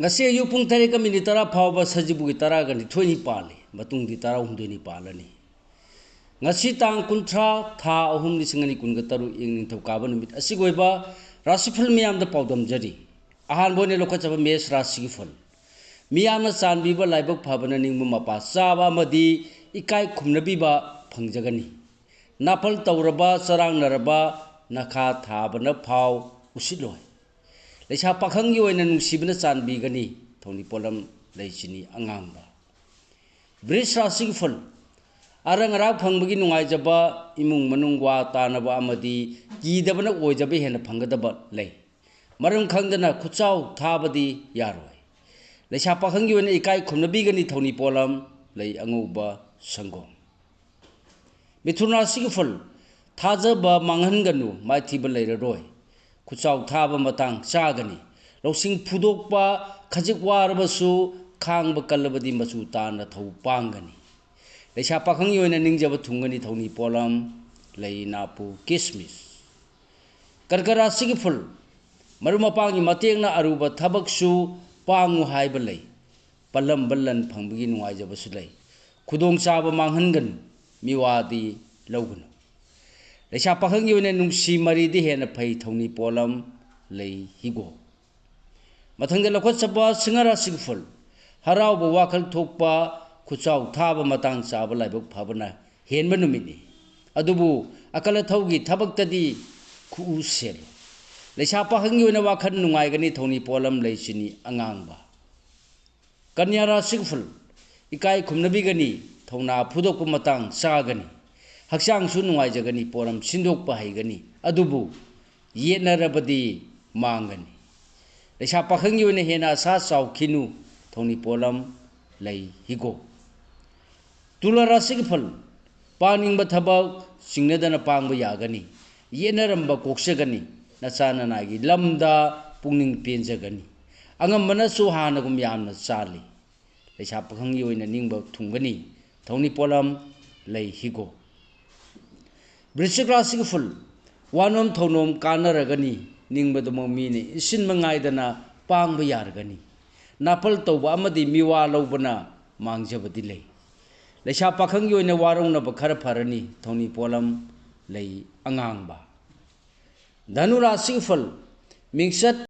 ngasi ayu pung 3:10 phawba sajibugi 12 pali matungdi 12 palani ngasi tang kunthra tha ahum ni singani kunga taru ing ningthokaba numit asigoiba rasiful miyam da pawdam jari ahan bone lokhachaba mes rasi ful miyam na chanbiba laibak phabana ningmu mapa chaba madi ikai khumnabiba phangjagani nafal tawraba charang naraba nakha thabana phaw usiloi leisa pakhang gi oina nungsibna chanbigani thoni polam leisini angangba bridge rasi ful arang rak phangbagi nungaijaba imung manungwa tanaba amadi kidabana oijabe hena phanggadaba lei maram khangdana khuchau thabadi yaroi leisa pakhang gi oina ikai khumnabigani thoni polam lei anguba sangom mithun rasi ful thajaba manghanganu maithiba leiraroi khuchau thaba matang chagani losing phudokpa khajik warabasu khangba kalabadi machu tana thau pangani leisa pakhang yoina ningjaba thungani thoni polam leinapu kismis karkara sigi ful maruma pangi matengna aruba thabaksu pangu haiba lei palam ballan phangbagi nungaijaba su lei khudong chaba manghanganu miwadi lawganu leisa pakhang yoina nungsi maridi hena phai thoni polam lei higo mathangda lokhachaba singara sigful harauba wakhal thokpa khuchau thaba matang chaba laibak phabana henba numini adubu akala thaugi thabaktadi khu sel leisa pakhang yoina wakhan nungaigani thoni polam leisini angangba kanyara sigful ikai khumnabigani thona phudokpa matang chagani hakchang su nungai jagani poram sindokpa haigani adubu yenarabadi mangani leisa pakhang yoina hena sa chaukhinu thoni polam lei higo tulara sigfal paningba thabak singnadana pangba yagani yenaramba koksagani nachana nagi lamda pungning penjagani angambana su hanagum yamna chali leisa pakhang yoina ningba thungani thoni polam lei higo Brisik rasi ful wanom thonom kanaragani ningbadamo mini isin mangaidana pangba yargani napal tawba amadi miwa lawbana mangjabadi lei leisa pakhang yoina warongna khara pharani thoni polam lei angangba dhanu rasi ful mingsat